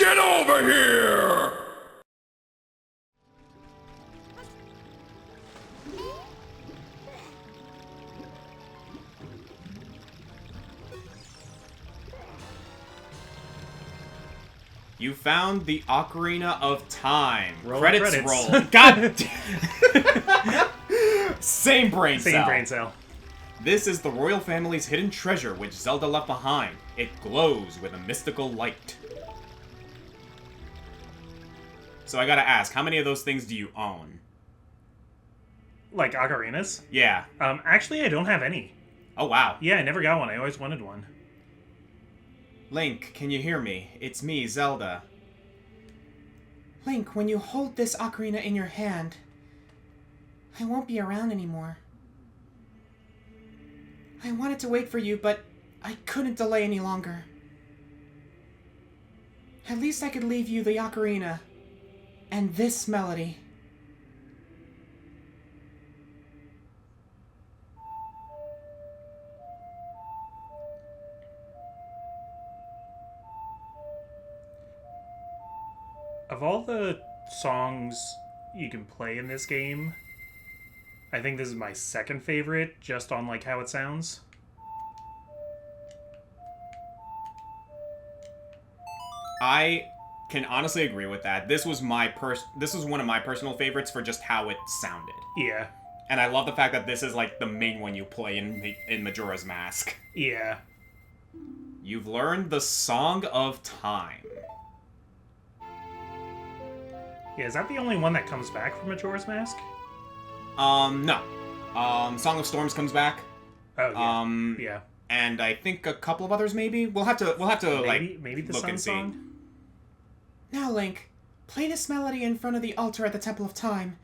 Get over here! You found the Ocarina of Time. Roll Credits credits. roll. God damn. Same brain cell. Same brain cell. This is the royal family's hidden treasure which Zelda left behind. It glows with a mystical light. So I gotta ask, how many of those things do you own? Like ocarinas? Yeah. Actually, I don't have any. Oh, wow. Yeah, I never got one. I always wanted one. Link, can you hear me? It's me, Zelda. Link, when you hold this ocarina in your hand, I won't be around anymore. I wanted to wait for you, but I couldn't delay any longer. At least I could leave you the ocarina and this melody. Of all the songs you can play in this game, I think this is my second favorite, just on like how it sounds. I can honestly agree with that. This was one of my personal favorites for just how it sounded. Yeah. And I love the fact that this is like the main one you play in Majora's Mask. Yeah. You've learned the Song of Time. Yeah, is that the only one that comes back from Majora's Mask? No. Song of Storms comes back. Oh, yeah. Yeah. And I think a couple of others maybe. We'll have to Maybe the look Sun and see. Song? Now, Link, play this melody in front of the altar at the Temple of Time.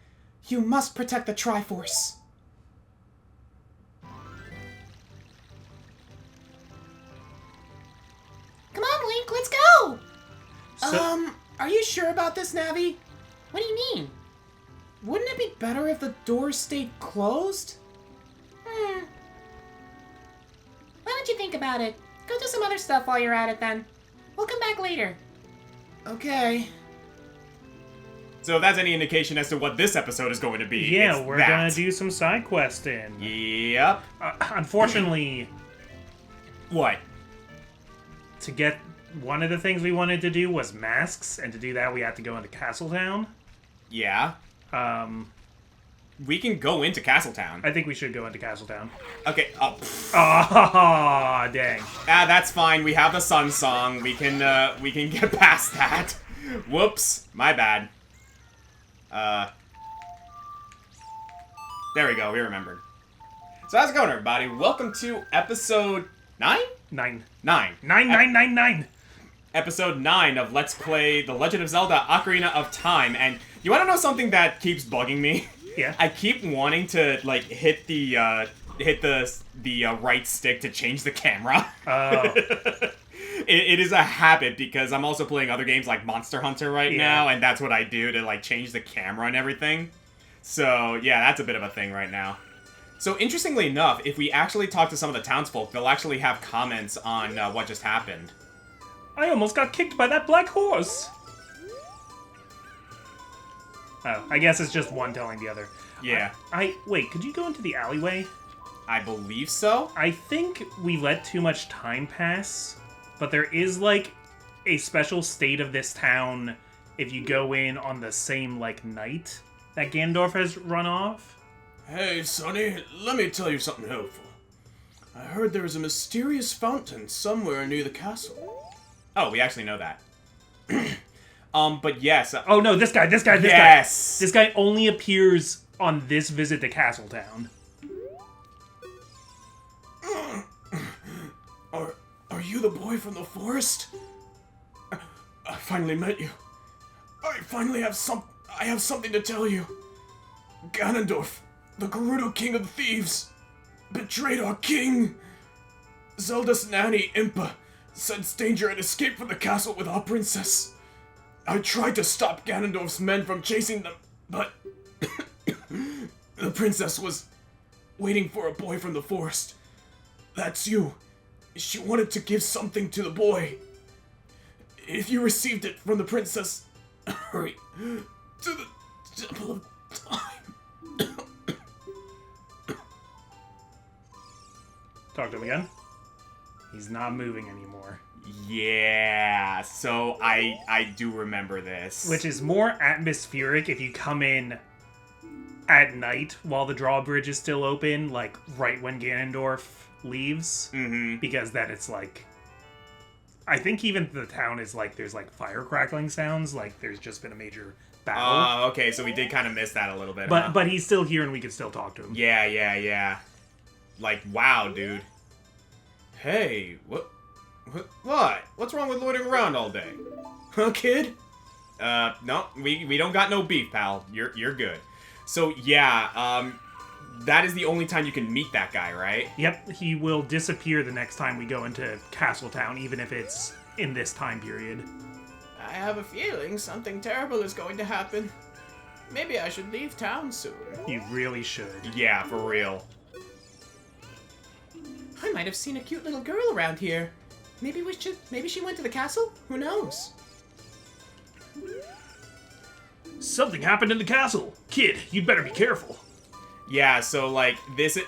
You must protect the Triforce. Come on, Link, let's go! Are you sure about this, Navi? What do you mean? Wouldn't it be better if the doors stayed closed? Why don't you think about it? Go do some other stuff while you're at it, then. We'll come back later. Okay. So if that's any indication as to what this episode is going to be, Yeah, we're gonna do some side questing. Yep. Unfortunately, What? to get one of the things we wanted to do was masks, and to do that we had to go into Castletown. Yeah. We can go into Castletown. I think we should go into Castletown. Okay. Oh. Ah, dang. That's fine. We have the Sun Song. We can get past that. Whoops. My bad. There we go. We remembered. So how's it going, everybody? Welcome to episode 9? 9. 9. 9. Episode 9 of Let's Play The Legend of Zelda Ocarina of Time. And you want to know something that keeps bugging me? Yeah. I keep wanting to, like, hit the right stick to change the camera. Oh. It is a habit because I'm also playing other games like Monster Hunter right now, and that's what I do to, like, change the camera and everything. So, yeah, that's a bit of a thing right now. So, interestingly enough, if we actually talk to some of the townsfolk, they'll actually have comments on what just happened. I almost got kicked by that black horse! Oh, I guess it's just one telling the other. Yeah. Wait, could you go into the alleyway? I believe so. I think we let too much time pass, but there is, like, a special state of this town if you go in on the same, like, night that Ganondorf has run off. Hey, Sonny, let me tell you something helpful. I heard there is a mysterious fountain somewhere near the castle. Oh, we actually know that. But yes. Oh no, this guy. Yes! This guy only appears on this visit to Castletown. Are you the boy from the forest? I finally met you. I have something to tell you. Ganondorf, the Gerudo King of Thieves, betrayed our king. Zelda's nanny, Impa, sensed danger and escaped from the castle with our princess. I tried to stop Ganondorf's men from chasing them, but the princess was waiting for a boy from the forest. That's you. She wanted to give something to the boy. If you received it from the princess, hurry to the Temple of Time. Talk to him again. He's not moving anymore. Yeah, so I do remember this. Which is more atmospheric if you come in at night while the drawbridge is still open, like right when Ganondorf leaves. Mm-hmm. Because then it's like... I think even the town is like, there's like fire crackling sounds, like there's just been a major battle. Oh, okay, so we did kind of miss that a little bit, But he's still here and we can still talk to him. Yeah. Like, wow, dude. Hey, what? What's wrong with loitering around all day? Huh, kid? No, we don't got no beef, pal. You're good. So, yeah, that is the only time you can meet that guy, right? Yep, he will disappear the next time we go into Castletown, even if it's in this time period. I have a feeling something terrible is going to happen. Maybe I should leave town soon. You really should. Yeah, for real. I might have seen a cute little girl around here. Maybe she went to the castle? Who knows? Something happened in the castle! Kid, you'd better be careful. Yeah, so, like,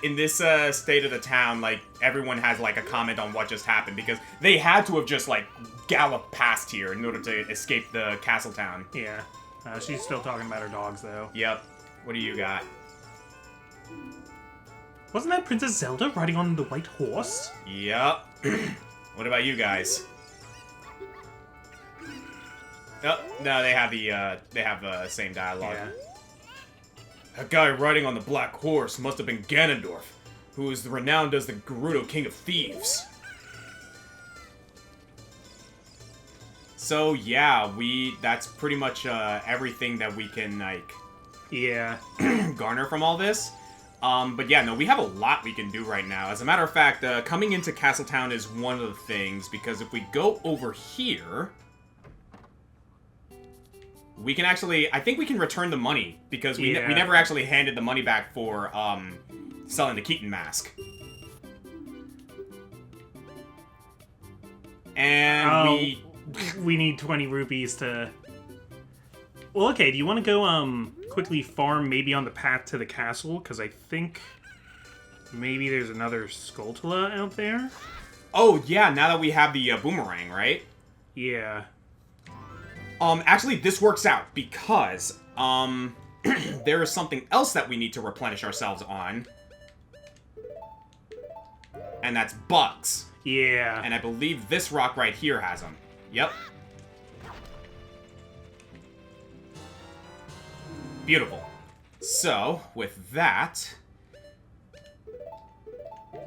in this state of the town, like, everyone has, like, a comment on what just happened, because they had to have just, like, galloped past here in order to escape the castle town. Yeah. She's still talking about her dogs, though. Yep. What do you got? Wasn't that Princess Zelda riding on the white horse? Yep. What about you guys? Oh, no, they have the same dialogue. Yeah. That guy riding on the black horse must have been Ganondorf, who is renowned as the Gerudo King of Thieves. So yeah, that's pretty much everything that we can, like, Yeah. garner from all this. But yeah, no, we have a lot we can do right now. As a matter of fact, coming into Castletown is one of the things, because if we go over here, we can actually, I think we can return the money, because we never actually handed the money back for, selling the Keaton mask. And we need 20 rupees to... Well, okay, do you want to go, quickly farm maybe on the path to the castle? Because I think maybe there's another Skulltula out there? Oh, yeah, now that we have the boomerang, right? Yeah. Actually, this works out, because, there is something else that we need to replenish ourselves on. And that's bugs. Yeah. And I believe this rock right here has them. Yep. Beautiful. So, with that...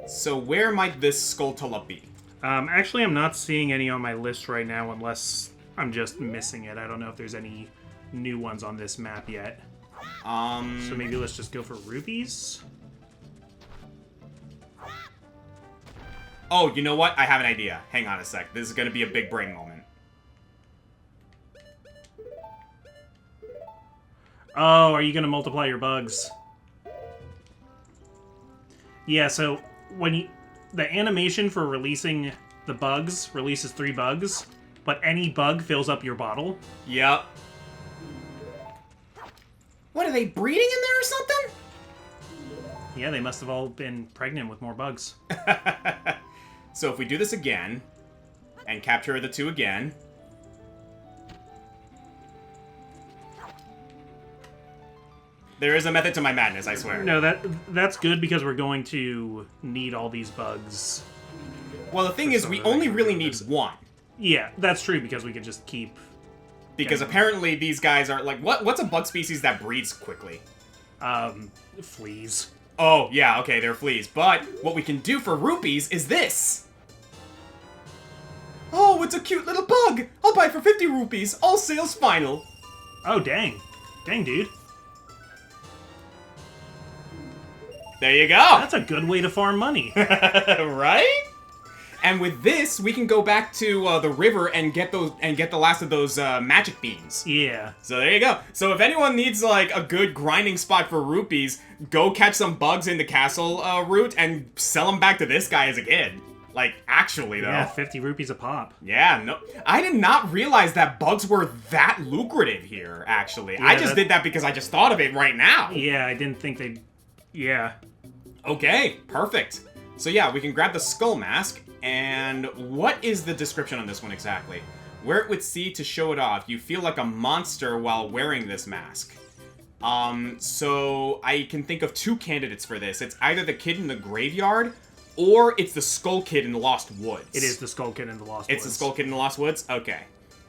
So, where might this Skulltula be? Actually, I'm not seeing any on my list right now, unless I'm just missing it. I don't know if there's any new ones on this map yet. So maybe let's just go for rupees? Oh, you know what? I have an idea. Hang on a sec. This is going to be a big brain moment. Oh, are you going to multiply your bugs? Yeah, so when the animation for releasing the bugs releases 3 bugs, but any bug fills up your bottle. Yep. What, are they breeding in there or something? Yeah, they must have all been pregnant with more bugs. So if we do this again, and capture the 2 again... There is a method to my madness, I swear. No, that's good because we're going to need all these bugs. Well, the thing is, we only really need 1. Yeah, that's true because we can just keep... Because apparently these guys are, like, what's a bug species that breeds quickly? Fleas. Oh, yeah, okay, they're fleas. But what we can do for rupees is this! Oh, it's a cute little bug! I'll buy it for 50 rupees, all sales final! Oh, dang. Dang, dude. There you go! That's a good way to farm money. Right? And with this, we can go back to the river and get the last of those magic beans. Yeah. So there you go. So if anyone needs like a good grinding spot for rupees, go catch some bugs in the castle route and sell them back to this guy as a kid. Like, actually, though. Yeah, 50 rupees a pop. Yeah, no. I did not realize that bugs were that lucrative here, actually. Yeah, I just did that because I just thought of it right now. Yeah, I didn't think they'd... Yeah. Okay, perfect. So yeah, we can grab the skull mask, and what is the description on this one exactly? Wear it with C to show it off. You feel like a monster while wearing this mask. So I can think of 2 candidates for this. It's either the kid in the graveyard, or it's the Skull Kid in the Lost Woods. It is the Skull Kid in the Lost Woods. It's the Skull Kid in the Lost Woods? Okay.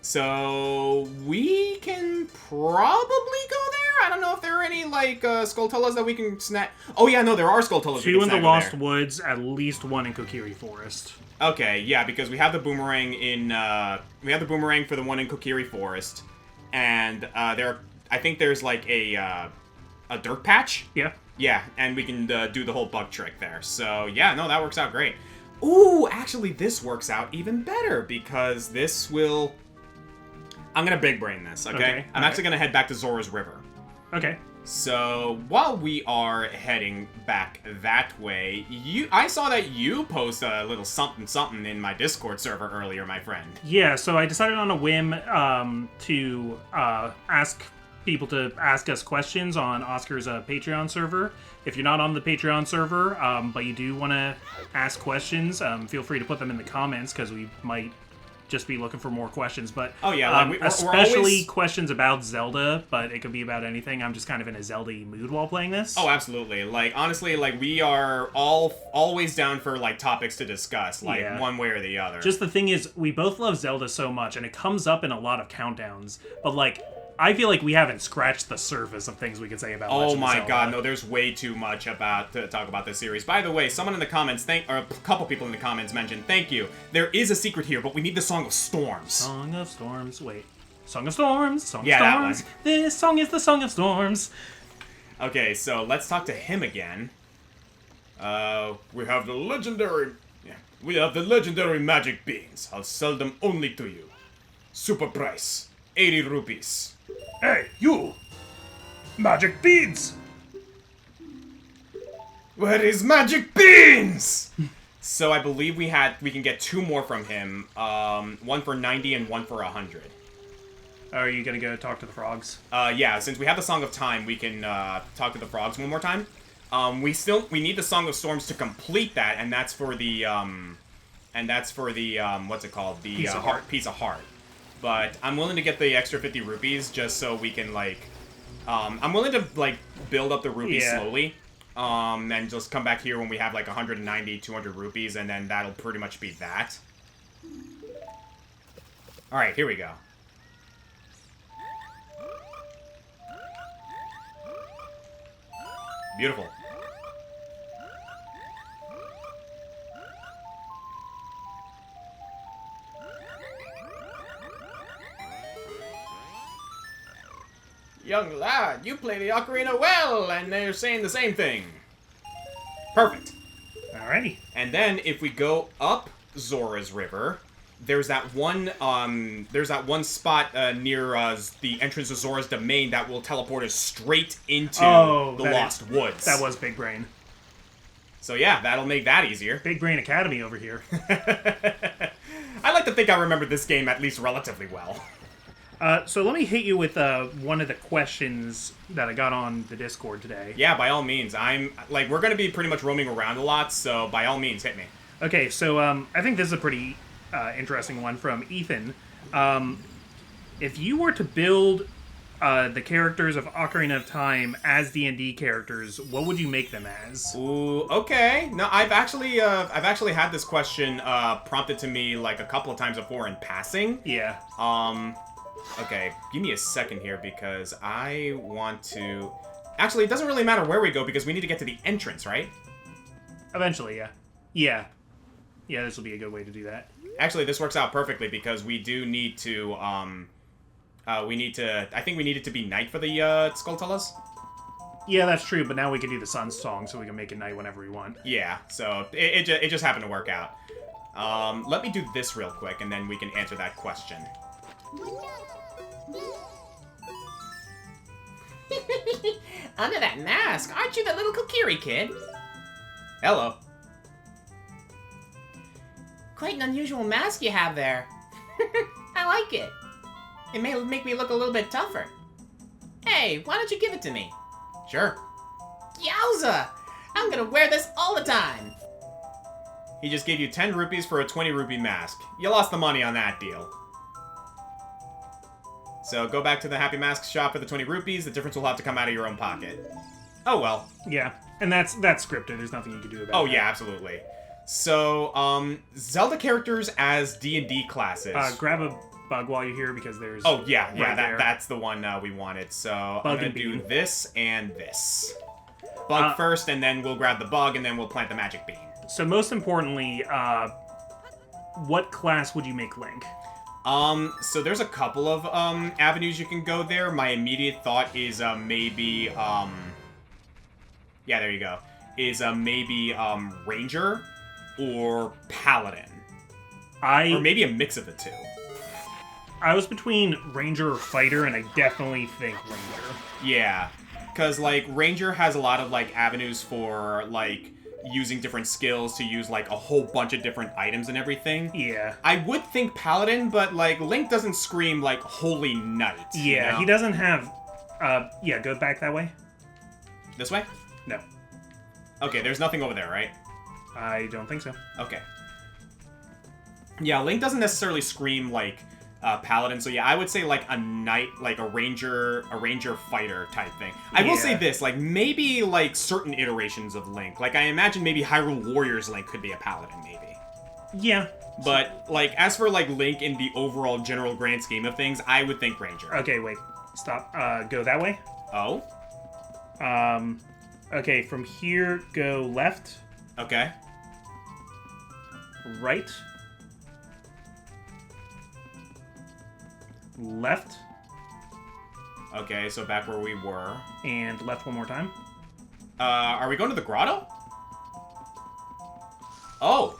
So, we can probably go there? I don't know if there are any, like, Skulltulas that we can snap. Oh, yeah, no, there are Skulltulas. 2 in the Lost Woods, at least 1 in Kokiri Forest. Okay, yeah, because we have the boomerang in, we have the boomerang for the one in Kokiri Forest. And, I think there's, like, a dirt patch? Yeah. Yeah, and we can do the whole bug trick there. So, yeah, no, that works out great. Ooh, actually, this works out even better, because this will... I'm gonna big brain this, okay? I'm actually gonna head back to Zora's River. Okay. So, while we are heading back that way, I saw that you post a little something in my Discord server earlier, my friend. Yeah, so I decided on a whim to ask people to ask us questions on Oscar's Patreon server. If you're not on the Patreon server, but you do want to ask questions, feel free to put them in the comments, because we might just be looking for more questions. But oh yeah, we're especially always... questions about Zelda, but it could be about anything. I'm just kind of in a Zelda-y mood while playing this. Oh, absolutely. Like, honestly, like, we are always down for, like, topics to discuss, like, one way or the other. Just the thing is, we both love Zelda so much, and it comes up in a lot of countdowns, but, like, I feel like we haven't scratched the surface of things we could say about Legend of Zelda. Oh my god, no, there's way too much to talk about this series. By the way, someone in the comments, or a couple people in the comments mentioned, thank you. There is a secret here, but we need the Song of Storms. Song of Storms, wait. Song of Storms, Song of Storms. That one. This song is the Song of Storms. Okay, so let's talk to him again. We have the legendary magic beans. I'll sell them only to you. Super price, 80 rupees. Hey, you! Magic beans! Where is magic beans? So I believe we can get 2 more from him. One for 90 and one for 100. Are you gonna go talk to the frogs? Yeah, since we have the Song of Time, we can talk to the frogs one more time. We need the Song of Storms to complete that, and that's for the what's it called? The Piece of Heart. But I'm willing to get the extra 50 rupees just so we can, like... I'm willing to, like, build up the rupees slowly. And just come back here when we have, like, 190, 200 rupees, and then that'll pretty much be that. Alright, here we go. Beautiful. Young lad, you play the ocarina well, and they're saying the same thing. Perfect. Alrighty. And then if we go up Zora's River, there's that one spot near the entrance to Zora's domain that will teleport us straight into the Lost Woods. That was Big Brain. So yeah, that'll make that easier. Big Brain Academy over here. I like to think I remember this game at least relatively well. So let me hit you with one of the questions that I got on the Discord today. Yeah, by all means. We're going to be pretty much roaming around a lot, so by all means, hit me. Okay, so I think this is a pretty interesting one from Ethan. If you were to build the characters of Ocarina of Time as D&D characters, what would you make them as? Ooh, okay. No, I've actually had this question prompted to me like a couple of times before in passing. Yeah. Okay, give me a second here because I want to... Actually, it doesn't really matter where we go because we need to get to the entrance, right? Eventually, yeah. Yeah. Yeah, this will be a good way to do that. Actually, this works out perfectly because we do need to, I think we need it to be night for the, Skulltulas. Yeah, that's true, but now we can do the sun song so we can make it night whenever we want. Yeah, so it just happened to work out. Let me do this real quick and then we can answer that question. Under that mask, aren't you the little Kokiri kid? Hello. Quite an unusual mask you have there. I like it. It may make me look a little bit tougher. Hey, why don't you give it to me? Sure. Yowza! I'm gonna wear this all the time. He just gave you 10 rupees for a 20 rupee mask. You lost the money on that deal. So go back to the Happy Mask shop for the 20 rupees. The difference will have to come out of your own pocket. Oh well. Yeah, and that's scripted. There's nothing you can do about it. Oh yeah, absolutely. So, Zelda characters as D&D classes. Grab a bug while you're here because there's... Oh yeah, right that's the one we wanted. So I'm gonna do bean. this and this. Bug first, and then we'll grab the bug, and then we'll plant the magic bean. So most importantly, what class would you make Link? So there's a couple of avenues you can go there. My immediate thought is maybe yeah, there you go. Is maybe Ranger or Paladin. Or maybe a mix of the two. I was between Ranger or Fighter, and I definitely think Ranger. Yeah, because like Ranger has a lot of like avenues for like using different skills to use like a whole bunch of different items and everything. Yeah. I would think Paladin, but like Link doesn't scream like Holy Knight. Yeah, you know? he doesn't have... yeah, go back that way. This way? No. Okay, there's nothing over there, right? I don't think so. Okay. Yeah, Link doesn't necessarily scream like Paladin, so yeah, I would say like a knight, like a ranger fighter type thing. I will say this, like maybe like certain iterations of Link. Like I imagine maybe Hyrule Warriors Link could be a Paladin, maybe. Yeah. But like as for like Link in the overall general grand scheme of things, I would think Ranger. Okay, wait. Stop. Go that way. Oh? Okay, from here, go left, Okay. right, left, Okay, so back where we were. and left one more time. Are we going to the grotto? Oh!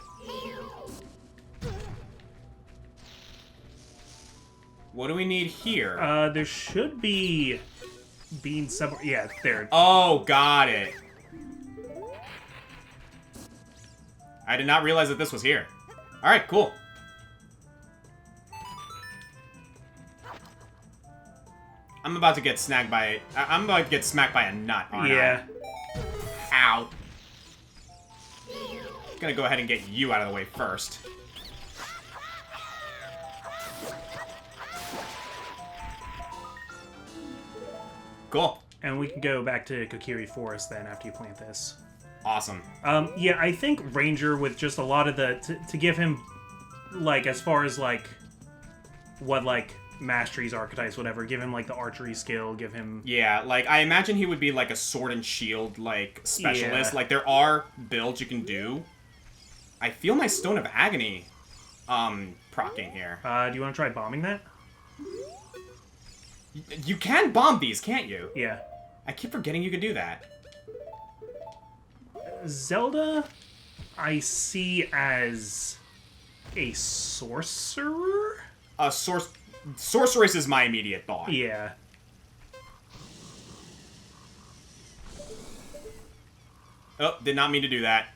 What do we need here? There should be beans somewhere. Yeah, there. Oh, got it. I did not realize that this was here. Alright, cool. I'm about to get snagged by... I'm about to get smacked by a nut, aren't Yeah. I? Ow. Gonna go ahead and get you out of the way first. Cool. And we can go back to Kokiri Forest then after you plant this. Awesome. Yeah, I think Ranger with just a lot of the... To give him, like, as far as, like, what, like, masteries, archetypes, whatever, give him, like, the archery skill, give him... Yeah, like, I imagine he would be, like, a sword and shield, like, specialist. Yeah. Like, there are builds you can do. I feel my Stone of Agony, proccing here. Do you want to try bombing that? You can bomb these, can't you? Yeah. I keep forgetting you can do that. Zelda, I see as a sorcerer? Sorceress is my immediate thought. Yeah. Oh, did not mean to do that.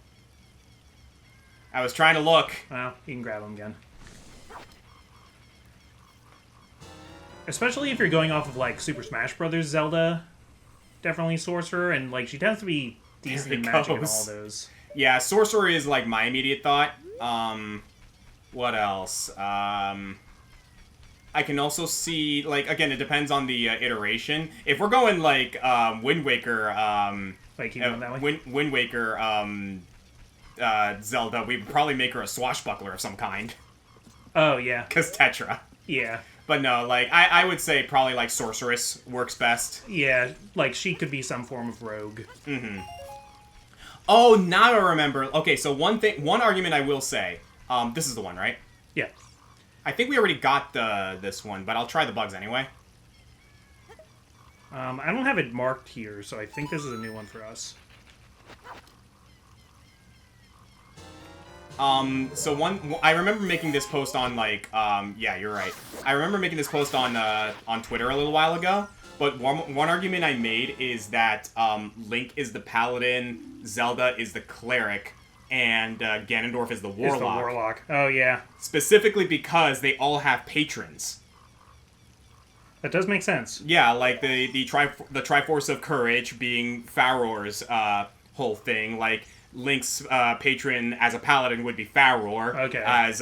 I was trying to look. Well, you can grab him again. Especially if you're going off of, like, Super Smash Brothers Zelda. Definitely sorcerer, and, like, she tends to be decent in magic in all those. Yeah, sorcerer is, like, my immediate thought. What else? I can also see, like, again, it depends on the iteration. If we're going, like, Wind Waker, Wait, keep going that way? Wind Waker, Zelda, we would probably make her a swashbuckler of some kind. Oh, yeah. Because Tetra. Yeah. But no, like, I would say probably, like, sorceress works best. Yeah, like, she could be some form of rogue. Mm-hmm. Oh, now I remember. Okay, so one argument I will say. This is the one, right? Yeah. I think we already got this one, but I'll try the bugs anyway. I don't have it marked here, so I think this is a new one for us. So I remember making this post on, like, yeah, you're right. I remember making this post on Twitter a little while ago, but one argument I made is that, Link is the paladin, Zelda is the cleric, and Ganondorf is the It's warlock. the warlock. Oh, yeah. Specifically because they all have patrons. That does make sense. Yeah, like the Triforce of Courage being Faror's whole thing. Like Link's patron as a paladin would be Faror. Okay. As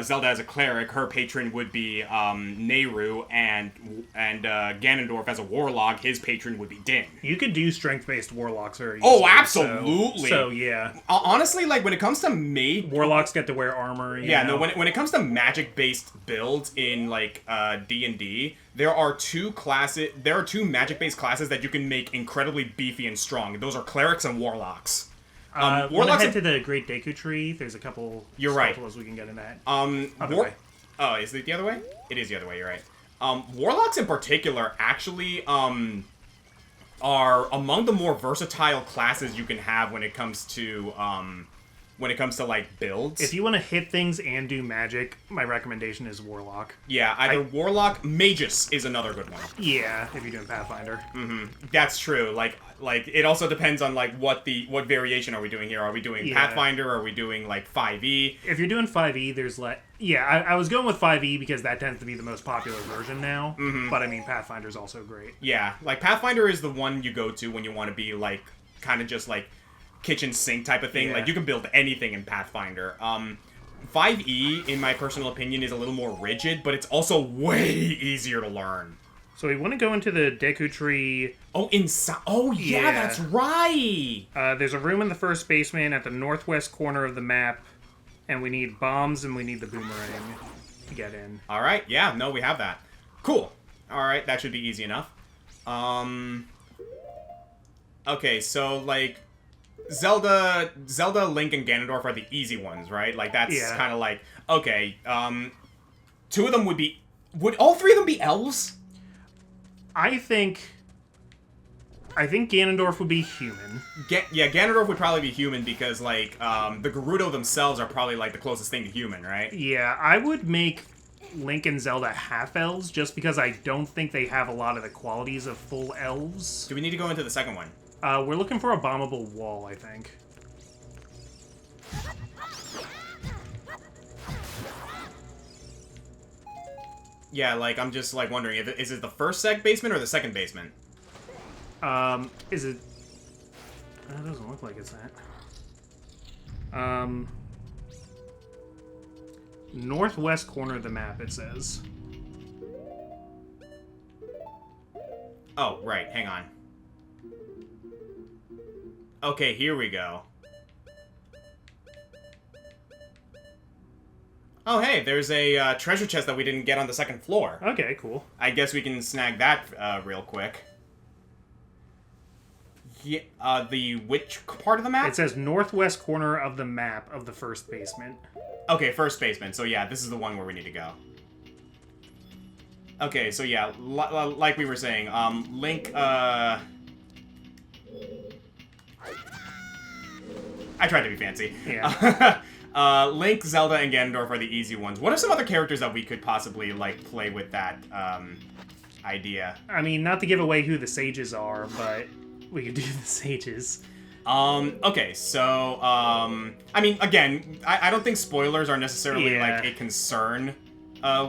Zelda as a cleric, her patron would be Nehru, and Ganondorf as a warlock, his patron would be Din. You could do strength-based warlocks very Oh, easily, absolutely. So yeah. Honestly, like when it comes to Warlocks get to wear armor. You Yeah, know? no. When it comes to magic-based builds in like D&D, there are two magic-based classes that you can make incredibly beefy and strong. Those are clerics and warlocks. When I head to the Great Deku Tree, there's a couple You're right. spells we can get in that. Other way. Oh, is it the other way? It is the other way. You're right. Warlocks in particular actually are among the more versatile classes you can have when it comes to like builds. If you want to hit things and do magic, my recommendation is Warlock. Yeah, either Warlock, Magus is another good one. Yeah, if you're doing Pathfinder. That's true. Like it also depends on like what variation are we doing here? Are we doing Pathfinder? Or are we doing like 5e? If you're doing 5e, there's I was going with 5e because that tends to be the most popular version now. But I mean, Pathfinder's also great. Yeah, like Pathfinder is the one you go to when you want to be like kind of just like kitchen sink type of thing. Yeah. Like you can build anything in Pathfinder. 5e, in my personal opinion, is a little more rigid, but it's also way easier to learn. So we want to go into the Deku Tree. Oh, inside. Oh, yeah, that's right. There's a room in the first basement at the northwest corner of the map, and we need bombs and we need the boomerang to get in. All right. Yeah. No, we have that. Cool. All right. That should be easy enough. Okay. So like, Zelda, Link, and Ganondorf are the easy ones, right? Like that's kind of like okay. Two of them would all three of them be elves? I think Ganondorf would be human. Ganondorf would probably be human because, like, the Gerudo themselves are probably, like, the closest thing to human, right? Yeah, I would make Link and Zelda half-elves just because I don't think they have a lot of the qualities of full elves. Do we need to go into the second one? We're looking for a bombable wall, I think. Yeah, like, I'm just, like, wondering, is it the first basement or the second basement? Is it... That doesn't look like it's that. Northwest corner of the map, it says. Oh, right, hang on. Okay, here we go. Oh, hey, there's a treasure chest that we didn't get on the second floor. Okay, cool. I guess we can snag that real quick. Yeah, which part of the map? It says northwest corner of the map of the first basement. Okay, first basement. So yeah, this is the one where we need to go. Okay, so yeah, like we were saying, Link, I tried to be fancy. Yeah. Link, Zelda, and Ganondorf are the easy ones. What are some other characters that we could possibly, like, play with that, idea? I mean, not to give away who the sages are, but we could do the sages. Okay, so, I mean, again, I don't think spoilers are necessarily, like, a concern,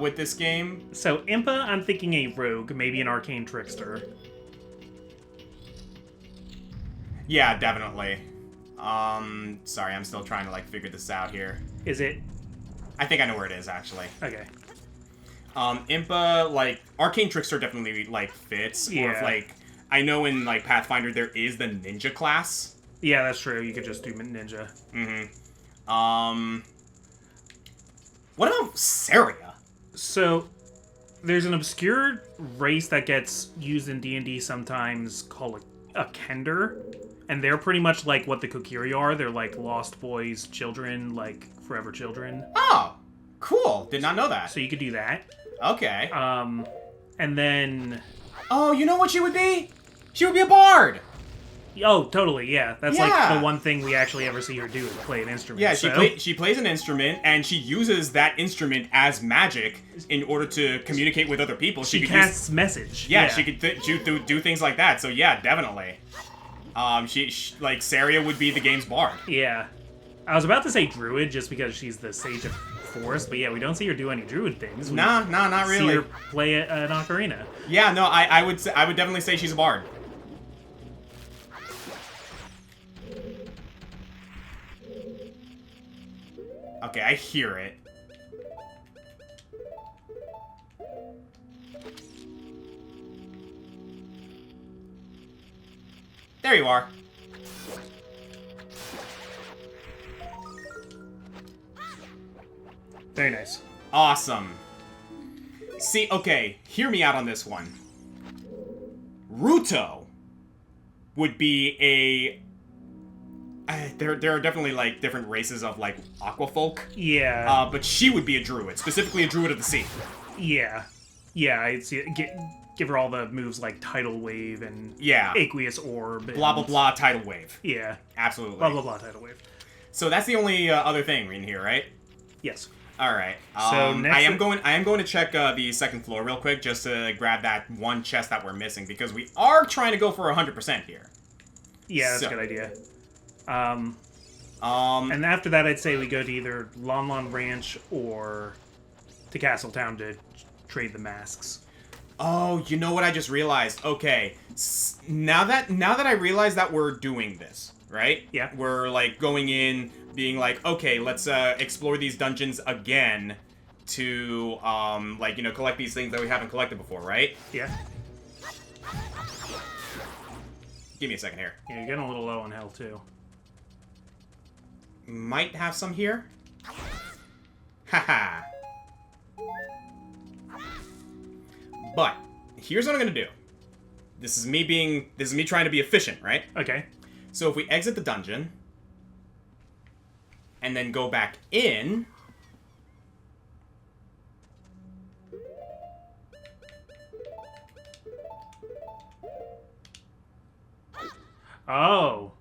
with this game. So, Impa, I'm thinking a rogue, maybe an arcane trickster. Yeah, definitely. Sorry, I'm still trying to, like, figure this out here. Is it? I think I know where it is, actually. Okay. Impa, like, Arcane Trickster definitely, like, fits. Yeah. Or if, like, I know in, like, Pathfinder there is the Ninja class. Yeah, that's true. You could just do ninja. What about Saria? So, there's an obscure race that gets used in D&D sometimes called a Kender. And they're pretty much like what the Kokiri are. They're like lost boys, children, like forever children. Oh, cool. Did not know that. So you could do that. Okay. And then... Oh, you know what she would be? She would be a bard! Oh, totally, yeah. That's like the one thing we actually ever see her do is play an instrument. Yeah, so... she plays an instrument, and she uses that instrument as magic in order to communicate with other people. She casts message. Yeah, she could do things like that, so yeah, definitely. Like, Saria would be the game's bard. Yeah. I was about to say druid just because she's the sage of forest, but yeah, we don't see her do any druid things. We Nah, not see really. her play an ocarina. Yeah, no, I would definitely say she's a bard. Okay, I hear it. There you are. Very nice. Awesome. See, okay, hear me out on this one. Ruto would be a... there are definitely, like, different races of, like, aqua folk. Yeah. But she would be a druid, specifically a druid of the sea. Yeah. Yeah, I'd see it. Give her all the moves like Tidal Wave and Yeah. Aqueous Orb. Blah, blah, blah, tidal wave. Yeah. Absolutely. Blah, blah, blah, Tidal Wave. So that's the only other thing in here, right? Yes. All right. So next I am going to check the second floor real quick just to grab that one chest that we're missing because we are trying to go for 100% here. Yeah, that's So- a good idea. And after that, I'd say we go to either Lon Lon Ranch or to Castletown to trade the masks. Oh, you know what I just realized? Okay, now that I realize that we're doing this, right? Yeah. We're like going in, being like, okay, let's explore these dungeons again to like, you know, collect these things that we haven't collected before, right? Yeah. Give me a second here. Yeah, you're getting a little low on health too. Might have some here. Haha. But here's what I'm gonna do. This is me trying to be efficient, right? Okay. So if we exit the dungeon and then go back in, Oh.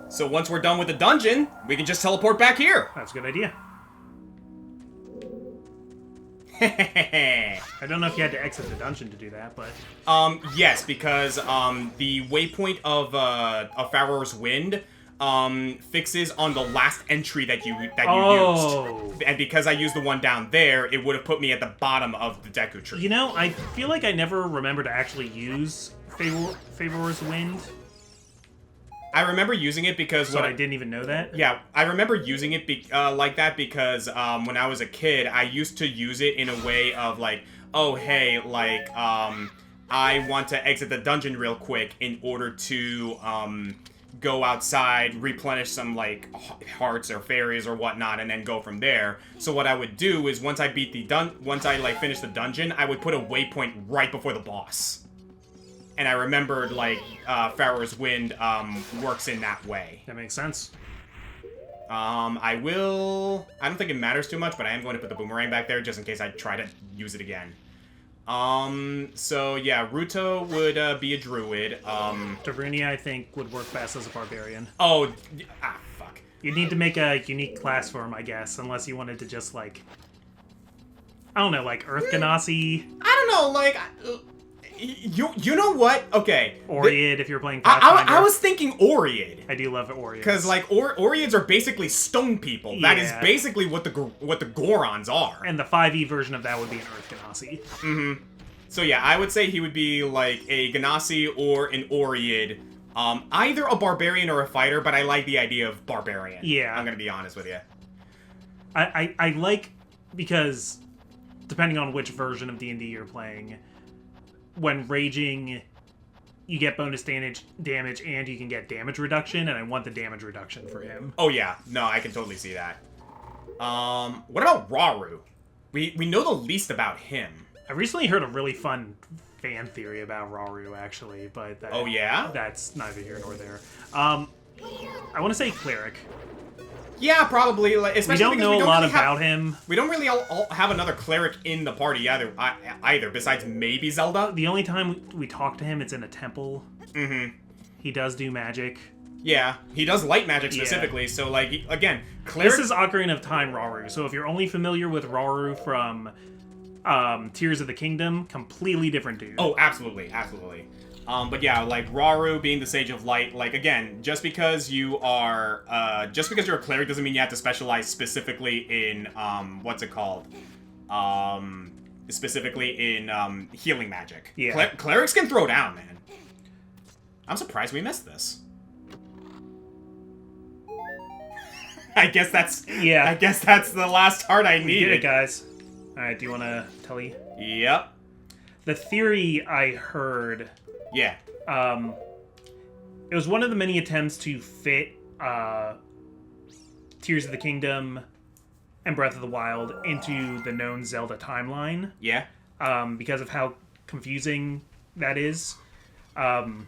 so once we're done with the dungeon, we can just teleport back here. That's a good idea. Yes, I don't know if you had to exit the dungeon to do that, but... because the waypoint of Pharaoh's Wind fixes on the last entry that you used. And because I used the one down there, it would have put me at the bottom of the Deku Tree. You know, I feel like I never remember to actually use Favor's Wind, I remember using it because so I didn't even know that. Yeah, I remember using it like that because when I was a kid, I used to use it in a way of like, oh, hey, like, I want to exit the dungeon real quick in order to go outside, replenish some, like, hearts or fairies or whatnot, and then go from there. So what I would do is once I finish the dungeon, I would put a waypoint right before the boss. And I remembered, like, Pharaoh's Wind works in that way. That makes sense. I don't think it matters too much, but I am going to put the boomerang back there just in case I try to use it again. So yeah, Ruto would be a druid. Davrunia, I think, would work best as a barbarian. Fuck. You'd need to make a unique class for him, I guess, unless you wanted to just, like... I don't know, like Earth Ganassi, I don't know, like... You know what? Okay. Oread, if you're playing Pathfinder. I was thinking Oread. I do love Oreads. Because, like, Oreads are basically stone people. That is Yeah. basically what the Gorons are. And the 5e version of that would be an Earth Ganassi. Mm-hmm. So yeah, I would say he would be, like, a Ganassi or an Oread. Either a barbarian or a fighter, but I like the idea of barbarian. Yeah. I'm gonna be honest with you. I like, because depending on which version of D&D you're playing, when raging, you get bonus damage and you can get damage reduction, and I want the damage reduction for him. Oh yeah, no, I can totally see that. What about Rauru? We know the least about him. I recently heard a really fun fan theory about Rauru, actually, but Oh yeah? that's neither here nor there. I want to say cleric. Yeah, probably. Like, We especially don't because know a lot really about him. We don't really all have another cleric in the party either, besides maybe Zelda. The only time we talk to him, it's in a temple. Mm-hmm. He does do magic. Yeah, he does light magic specifically, so, like, again, cleric... This is Ocarina of Time Rauru, so if you're only familiar with Rauru from Tears of the Kingdom, completely different dude. Oh, absolutely, absolutely. But yeah, like Rauru being the Sage of Light, like again, just because you're a cleric doesn't mean you have to specialize specifically in what's it called? Specifically in healing magic. Yeah. Clerics can throw down, man. I'm surprised we missed this. I guess that's the last heart I We needed. did it, guys. All right, do you want to tell you? Yep. The theory I heard, Yeah. it was one of the many attempts to fit Tears of the Kingdom and Breath of the Wild into the known Zelda timeline, Yeah. because of how confusing that is. And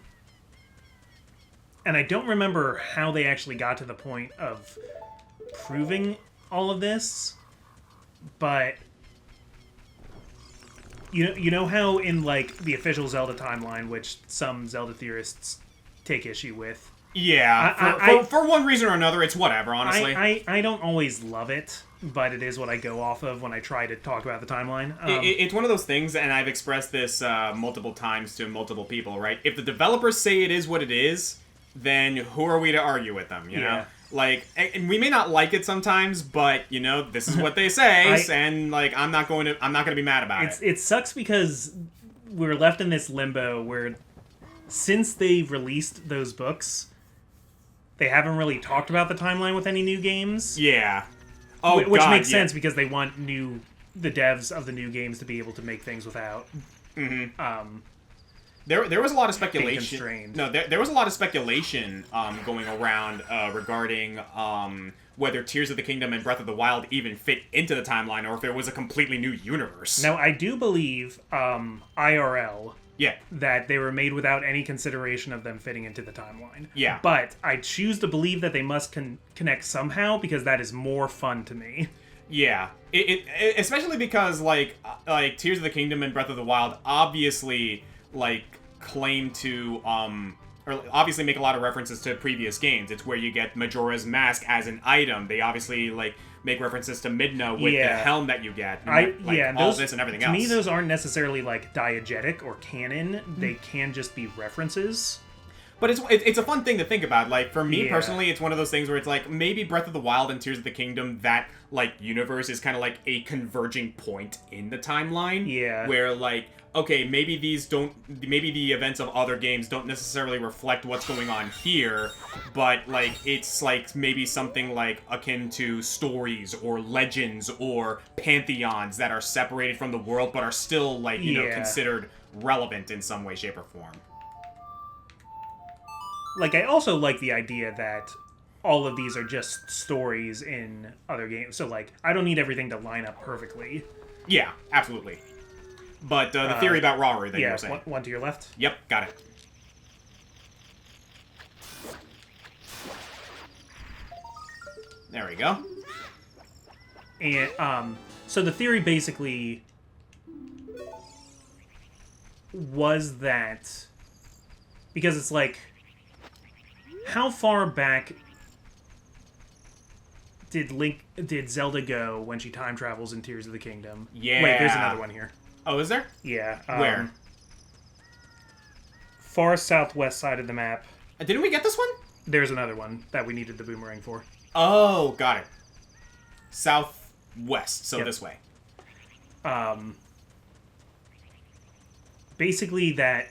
I don't remember how they actually got to the point of proving all of this, but you know how in like the official Zelda timeline, which some Zelda theorists take issue with. Yeah. For one reason or another, it's whatever, honestly. I don't always love it, but it is what I go off of when I try to talk about the timeline. It's one of those things, and I've expressed this multiple times to multiple people, right? If the developers say it is what it is, then who are we to argue with them, you know? Like, and we may not like it sometimes, but, you know, this is what they say, and, like, I'm not going to be mad about it. It sucks because we're left in this limbo where since they've released those books, they haven't really talked about the timeline with any new games. Yeah. Oh, which makes sense because they want the devs of the new games to be able to make things without. Mm-hmm. There was a lot of speculation. Constrained. No, there was a lot of speculation going around regarding whether Tears of the Kingdom and Breath of the Wild even fit into the timeline, or if it was a completely new universe. Now, I do believe IRL. Yeah. That they were made without any consideration of them fitting into the timeline. Yeah. But I choose to believe that they must connect somehow because that is more fun to me. Yeah. It especially because like Tears of the Kingdom and Breath of the Wild obviously like claim to or obviously make a lot of references to previous games. It's where you get Majora's Mask as an item. They obviously like make references to Midna with the helm that you get. And, all this and everything else. To me, those aren't necessarily like diegetic or canon. They can just be references. But it's a fun thing to think about. Like, for me personally, it's one of those things where it's like, maybe Breath of the Wild and Tears of the Kingdom, that, like, universe is kind of like a converging point in the timeline. Yeah. Where, like, okay, maybe the events of other games don't necessarily reflect what's going on here, but, like, it's, like, maybe something, like, akin to stories or legends or pantheons that are separated from the world, but are still, like, you know, considered relevant in some way, shape, or form. Like, I also like the idea that all of these are just stories in other games. So, like, I don't need everything to line up perfectly. Yeah, absolutely. But the theory about Rauru that you were saying. One to your left. Yep, got it. There we go. And, so the theory basically was that, because it's like, how far back did Zelda go when she time travels in Tears of the Kingdom? Yeah. Wait, there's another one here. Oh, is there? Yeah. Where? Far southwest side of the map. Didn't we get this one? There's another one that we needed the boomerang for. Oh, got it. Southwest, so this way. Basically that...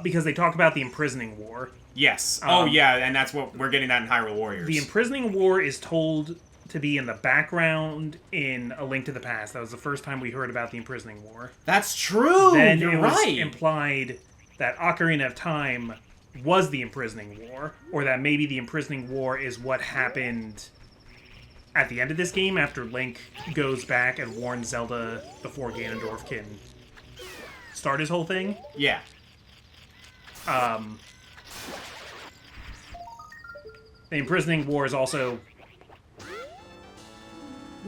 because they talk about the imprisoning war. Yes. Yeah, and that's what we're getting that in Hyrule Warriors. The imprisoning war is told to be in the background in A Link to the Past. That was the first time we heard about the imprisoning war. That's true. Then You're it was right. implied that Ocarina of Time was the imprisoning war, or that maybe the imprisoning war is what happened at the end of this game after Link goes back and warns Zelda before Ganondorf can start his whole thing. Yeah. The imprisoning war is also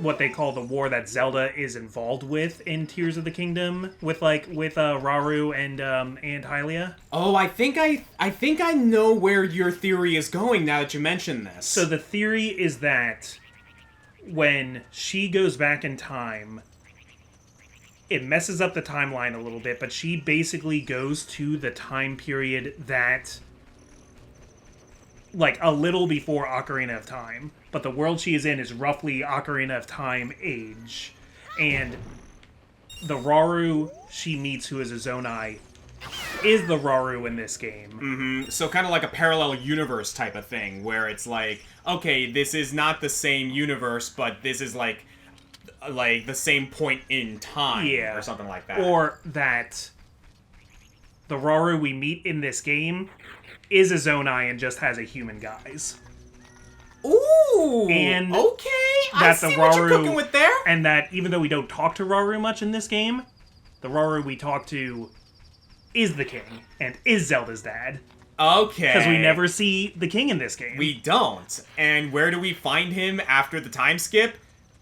what they call the war that Zelda is involved with in Tears of the Kingdom with Rauru and Hylia. Oh, I think I know where your theory is going now that you mention this. So the theory is that when she goes back in time, it messes up the timeline a little bit, but she basically goes to the time period that, like, a little before Ocarina of Time. But the world she is in is roughly Ocarina of Time age. And the Rauru she meets, who is a Zonai, is the Rauru in this game. So kind of like a parallel universe type of thing, where it's like, okay, this is not the same universe, but this is like the same point in time, or something like that. Or that the Rauru we meet in this game is a Zonai and just has a human guise. Ooh! And okay, I that see the what you're Rauru- cooking with there. And that even though we don't talk to Rauru much in this game, the Rauru we talk to is the king and is Zelda's dad. Okay. Because we never see the king in this game. We don't. And where do we find him after the time skip?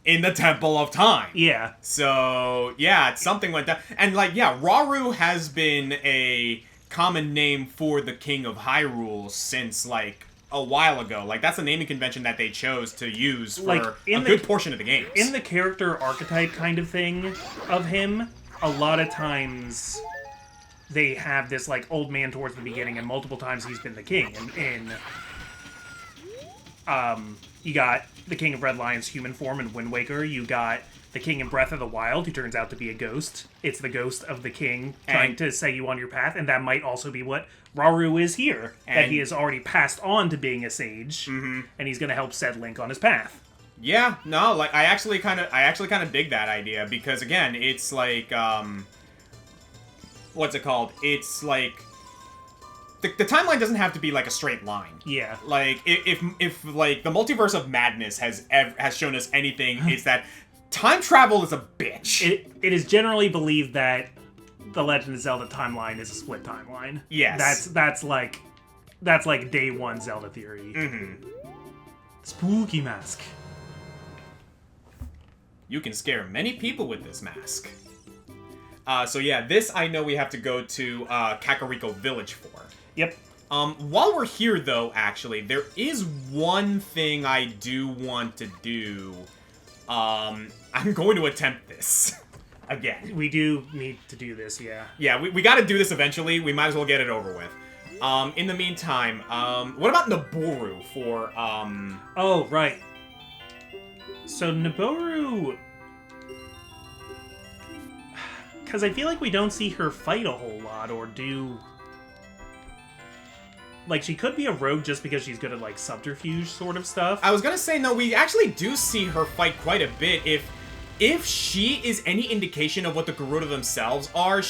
In the Temple of Time. Yeah. So, yeah, it's something like that. And, like, yeah, Rauru has been a common name for the King of Hyrule since, like, a while ago. Like, that's the naming convention that they chose to use for Like, a good portion of the games. In the character archetype kind of thing of him, a lot of times they have this, like, old man towards the beginning, and multiple times he's been the king. You got the King of Red Lion's human form in Wind Waker. You got the king in Breath of the Wild, who turns out to be a ghost. It's the ghost of the king trying to set you on your path, and that might also be what Rauru is here. That he has already passed on to being a sage, and he's going to help set Link on his path. Yeah, no, like, I actually kind of dig that idea, because, again, it's like, what's it called? It's like, the timeline doesn't have to be like a straight line. Yeah. Like, if like the multiverse of madness has shown us anything, it's that time travel is a bitch. It is generally believed that the Legend of Zelda timeline is a split timeline. Yes. That's like day one Zelda theory. Spooky mask. You can scare many people with this mask. So yeah, this I know we have to go to Kakariko Village for. Yep. While we're here, though, actually, there is one thing I do want to do. I'm going to attempt this. Again. We do need to do this, yeah. Yeah, we gotta do this eventually. We might as well get it over with. In the meantime, what about Nabooru for, Oh, right. So, Nabooru... Because I feel like we don't see her fight a whole lot, or do... Like, she could be a rogue just because she's good at, like, subterfuge sort of stuff. I was gonna say, no, we actually do see her fight quite a bit. If she is any indication of what the Gerudo themselves are,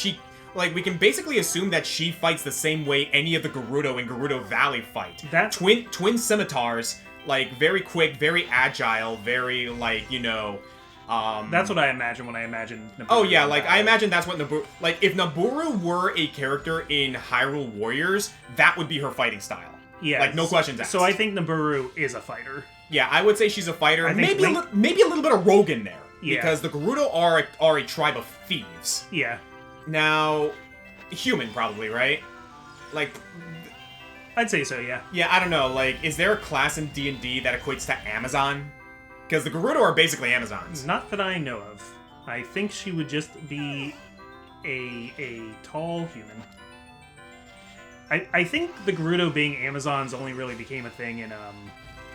we can basically assume that she fights the same way any of the Gerudo in Gerudo Valley fight. That's... Twin scimitars, like, very quick, very agile, very, like, you know... That's what I imagine when I imagine Nabooru. Oh yeah, like, I imagine that's what Nabooru... Like, if Nabooru were a character in Hyrule Warriors, that would be her fighting style. Yeah. Like, no questions asked. So I think Nabooru is a fighter. Yeah, I would say she's a fighter. Think Maybe a little bit of rogue in there. Yeah. Because the Gerudo are a tribe of thieves. Yeah. Now, human probably, right? Like... I'd say so, yeah. Yeah, I don't know, like, is there a class in D&D that equates to Amazon? Because the Gerudo are basically Amazons. Not that I know of. I think she would just be a tall human. I think the Gerudo being Amazons only really became a thing in,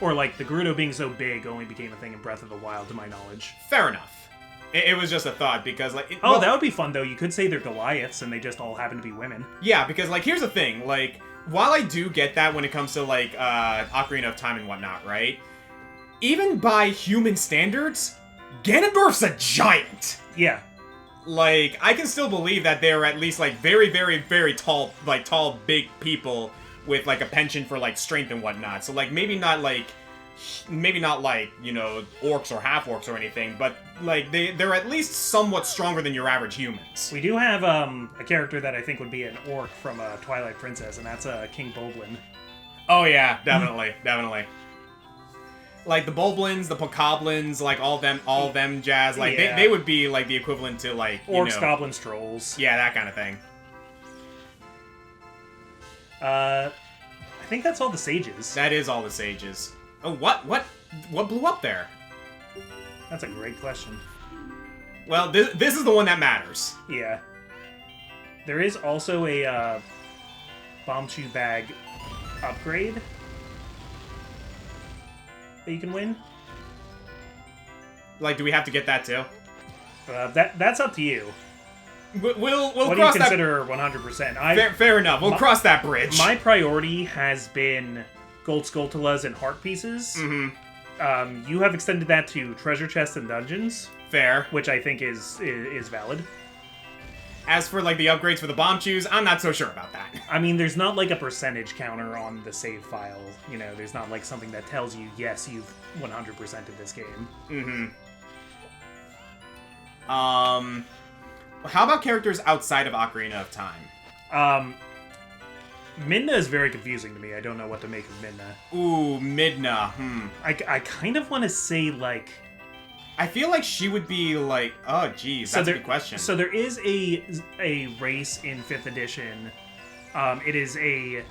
or like the Gerudo being so big only became a thing in Breath of the Wild, to my knowledge. Fair enough. It was just a thought, because, like... That would be fun, though. You could say they're Goliaths, and they just all happen to be women. Yeah, because, like, here's the thing. Like, while I do get that when it comes to, like, Ocarina of Time and whatnot, right? Even by human standards, Ganondorf's a giant! Yeah. Like, I can still believe that they're at least, like, very, very, very tall, big people with, like, a penchant for, like, strength and whatnot. So, like, maybe not, you know, orcs or half-orcs or anything, but, like, they're at least somewhat stronger than your average humans. We do have a character that I think would be an orc from Twilight Princess, and that's King Boblin. Oh, yeah, definitely, definitely. Like, the Boblins, the Pokoblins, like, all them jazz, like, Yeah. they would be, like, the equivalent to, like, you Orcs, know... goblins, trolls. Yeah, that kind of thing. I think that's all the sages. That is all the sages. Oh, what blew up there? That's a great question. Well, this is the one that matters. Yeah. There is also a bomb chew bag upgrade that you can win. Like, do we have to get that too? That's up to you. We'll What do you cross that. consider 100%? Fair enough. We'll cross that bridge. My priority has been gold Skulltulas and heart pieces. Mm-hmm. You have extended that to treasure chests and dungeons, Fair. which I think is valid. As for, like, the upgrades for the bomb chews, I'm not so sure about that. I mean, there's not like a percentage counter on the save file. You know, there's not like something that tells you, yes, you've 100%ed this game. Mm-hmm. How about characters outside of Ocarina of Time? Midna is very confusing to me. I don't know what to make of Midna. Ooh, Midna. I kind of want to say, like... I feel like she would be like... Oh, geez, that's a good question. So there is a race in 5th edition. It is a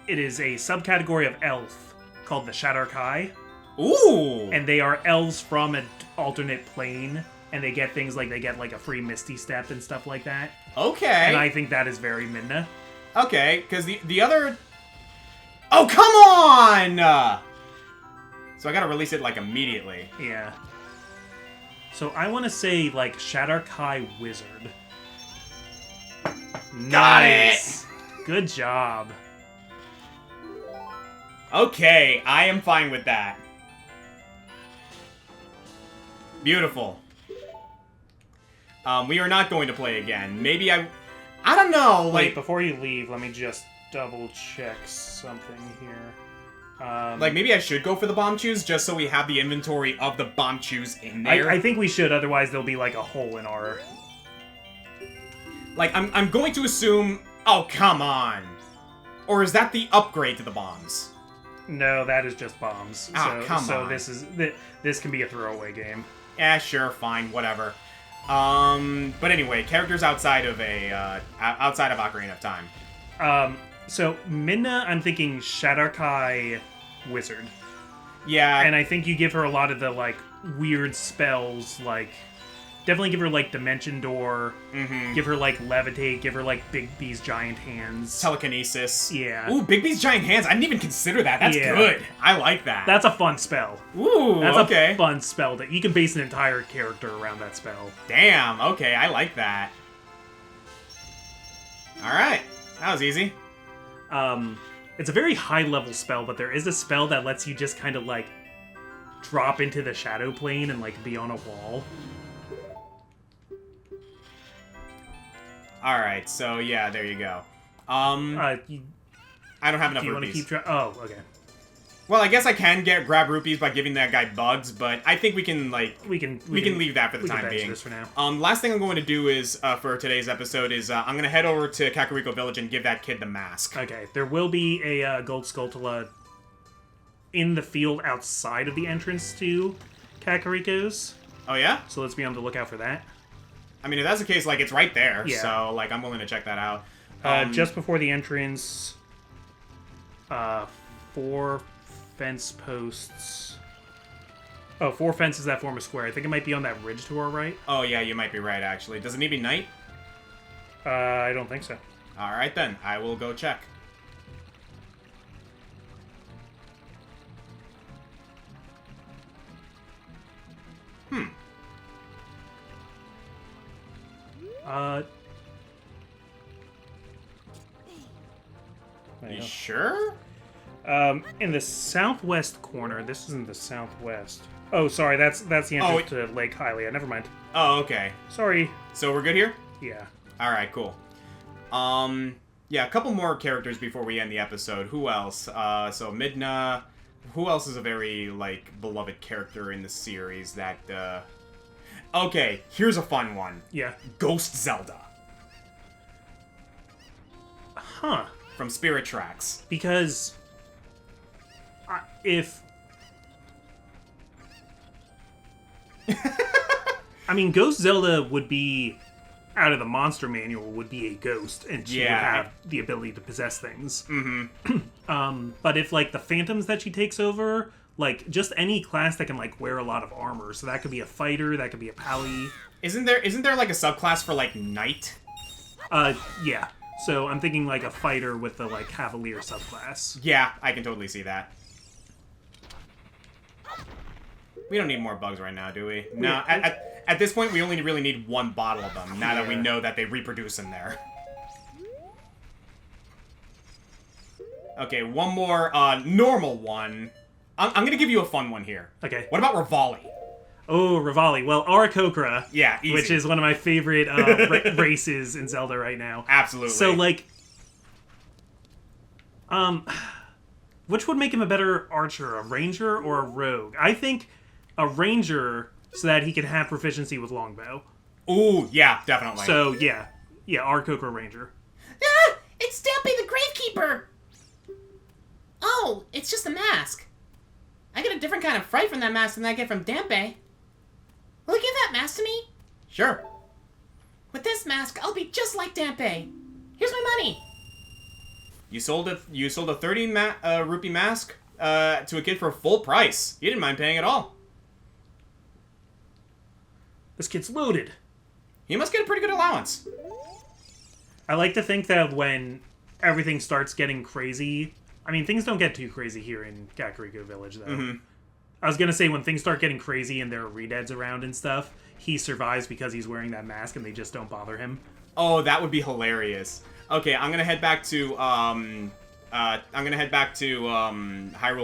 subcategory of elf called the Shadarkai. Ooh! And they are elves from an alternate plane, and they get things like, a free Misty Step and stuff like that. Okay. And I think that is very Midna. Okay, because the other... Oh, come on! So I gotta release it, like, immediately. Yeah. So I want to say, like, Shadarkai Wizard. Got Nice! Good job. Okay, I am fine with that. Beautiful. We are not going to play again. Maybe I don't know, like... Wait, before you leave, let me just double check something here. Like, maybe I should go for the bomb chews, just so we have the inventory of the bomb chews in there. I think we should, otherwise there'll be, like, a hole in our... Like, I'm going to assume... Oh, come on! Or is that the upgrade to the bombs? No, that is just bombs. Ah, come so on. this can be a throwaway game. Yeah, sure, fine, whatever. But anyway, characters outside of Ocarina of Time. So Midna, I'm thinking Shadarkai Wizard. Yeah. And I think you give her a lot of the, like, weird spells, like... Definitely give her, like, Dimension Door. Mm-hmm. Give her, like, Levitate. Give her, like, Big B's Giant Hands. Telekinesis. Yeah. Ooh, Big B's Giant Hands. I didn't even consider that. That's Yeah. good. I like that. That's a fun spell. Ooh, That's okay. a fun spell that you can base an entire character around that spell. Damn, okay, I like that. Alright, that was easy. It's a very high-level spell, but there is a spell that lets you just kind of, like, drop into the shadow plane and, like, be on a wall. Alright, so yeah, there you go. I don't have enough Do you want to rupees. keep track? Oh, okay. Well, I guess I can grab rupees by giving that guy bugs, but I think we can, like... We can leave that for the we can time bench being. this for now. Last thing I'm going to do is, for today's episode, is I'm going to head over to Kakariko Village and give that kid the mask. Okay, there will be a gold Skulltula in the field outside of the entrance to Kakariko's, Oh, yeah? so let's be on the lookout for that. I mean, if that's the case, like, it's right there, Yeah. so, like, I'm willing to check that out. Just before the entrance, 4 fence posts. Oh, 4 fences that form a square. I think it might be on that ridge to our right. Oh, yeah, you might be right, actually. Does it need to be night? I don't think so. Alright, then. I will go check. You sure? In the southwest corner. This isn't the southwest. Oh, sorry. That's the entrance to Lake Hylia. Never mind. Oh, okay. Sorry. So we're good here? Yeah. Alright, cool. Yeah, a couple more characters before we end the episode. Who else? So Midna. Who else is a very, like, beloved character in the series that, Okay, here's a fun one. Yeah. Ghost Zelda. Huh. From Spirit Tracks. Because if I mean, Ghost Zelda would be out of the monster manual would be a ghost, and she would have the ability to possess things. Mm-hmm. But if like the phantoms that she takes over, like just any class that can like wear a lot of armor. So that could be a fighter, that could be a pally. Isn't there like a subclass for like knight? Yeah. So I'm thinking like a fighter with the like cavalier subclass. Yeah, I can totally see that. We don't need more bugs right now, do we? No, at this point, we only really need one bottle of them, now that we know that they reproduce in there. Okay, one more normal one. I'm gonna give you a fun one here. Okay. What about Rivali? Oh, Rivali. Well, Aarakocra. Yeah, easy. Which is one of my favorite races in Zelda right now. Absolutely. So, like... which would make him a better archer, a ranger or a rogue? I think a ranger, so that he can have proficiency with longbow. Ooh, yeah, definitely. So, yeah. Yeah, Aarakocra ranger. Ah! It's Dampé the Gravekeeper! Oh, it's just a mask. I get a different kind of fright from that mask than I get from Dampé. Will you give that mask to me? Sure. With this mask, I'll be just like Dampé. Here's my money. You sold a 30 rupee mask to a kid for full price. You didn't mind paying at all. This kid's loaded. He must get a pretty good allowance. I like to think that when everything starts getting crazy... I mean, things don't get too crazy here in Kakariko Village, though. Mm-hmm. I was gonna say, when things start getting crazy and there are redeads around and stuff, he survives because he's wearing that mask and they just don't bother him. Oh, that would be hilarious. Okay, I'm gonna head back to Hyrule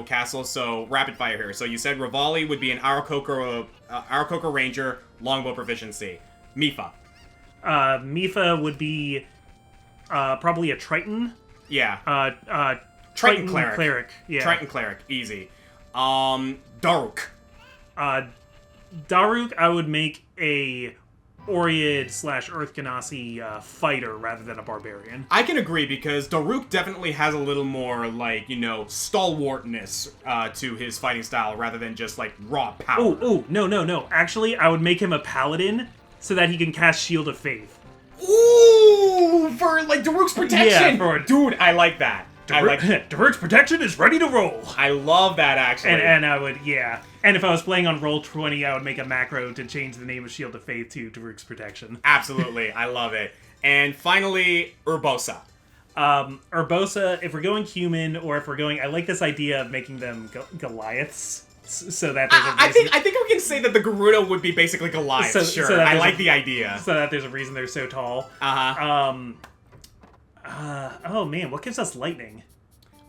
Castle. So rapid fire here. So you said Rivali would be an Aarakocra Ranger, longbow proficiency. Mipha. Mipha would be probably a Triton. Yeah. Triton Cleric. Yeah. Triton Cleric, easy. Daruk. Daruk, I would make a Oread / Earth Genasi fighter rather than a barbarian. I can agree, because Daruk definitely has a little more, like, you know, stalwartness to his fighting style rather than just, like, raw power. Oh, no. Actually, I would make him a paladin so that he can cast Shield of Faith. Ooh! For, like, Daruk's protection! Yeah, Dude, I like that. Daruk's protection is ready to roll. I love that, actually. And I would, yeah. And if I was playing on Roll20, I would make a macro to change the name of Shield of Faith to Daruk's protection. Absolutely. I love it. And finally, Urbosa. Urbosa, if we're going human, or if we're going... I like this idea of making them Goliaths, so that there's a reason... I think we can say that the Gerudo would be basically Goliath, sure. So I like the idea. So that there's a reason they're so tall. Oh man, what gives us lightning?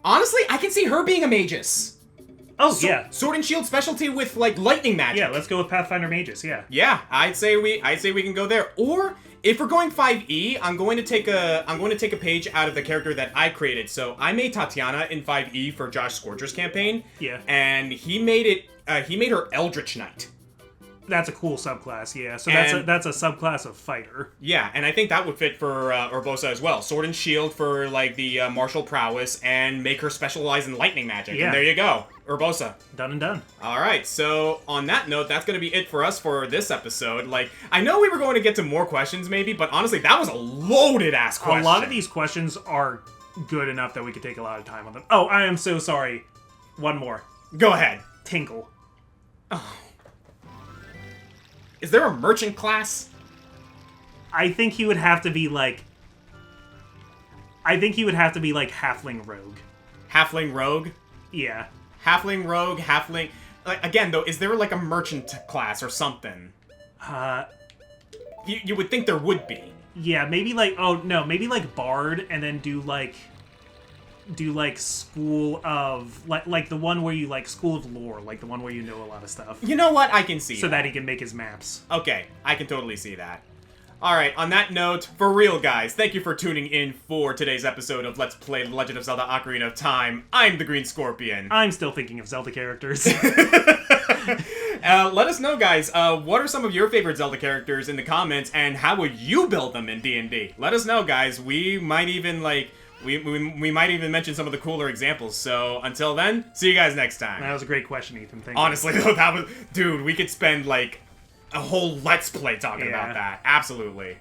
Honestly, I can see her being a Magus. Oh, yeah. Sword and shield specialty with, like, lightning magic. Yeah, let's go with Pathfinder Magus, yeah. Yeah, I'd say we can go there. Or if we're going 5e, I'm going to take a page out of the character that I created. So I made Tatiana in 5e for Josh Scorcher's campaign. Yeah. And he made her Eldritch Knight. That's a cool subclass, yeah. So that's a subclass of fighter. Yeah, and I think that would fit for Urbosa as well. Sword and shield for, like, the martial prowess, and make her specialize in lightning magic. Yeah. And there you go. Urbosa. Done and done. Alright, so on that note, that's going to be it for us for this episode. Like, I know we were going to get to more questions maybe, but honestly, that was a loaded-ass question. A lot of these questions are good enough that we could take a lot of time on them. Oh, I am so sorry. One more. Go ahead. Tinkle. Oh. Is there a merchant class? I think he would have to be like... Halfling Rogue. Halfling Rogue? Yeah. Halfling Rogue, Halfling... Like, again, though, is there, like, a merchant class or something? You would think there would be. Yeah, maybe, like... Oh, no, maybe, like, Bard, and then do, like, School of... Like, the one where you, like, School of Lore. Like, the one where you know a lot of stuff. You know what? I can see so that he can make his maps. Okay, I can totally see that. Alright, on that note, for real, guys, thank you for tuning in for today's episode of Let's Play The Legend of Zelda Ocarina of Time. I'm the Green Scorpion. I'm still thinking of Zelda characters. Let us know, guys, what are some of your favorite Zelda characters in the comments, and how would you build them in D&D? Let us know, guys. We might even, like... We might even mention some of the cooler examples. So, until then, see you guys next time. That was a great question, Ethan. Thank you. Honestly, though, that was... Dude, we could spend, like, a whole Let's Play talking about that. Absolutely.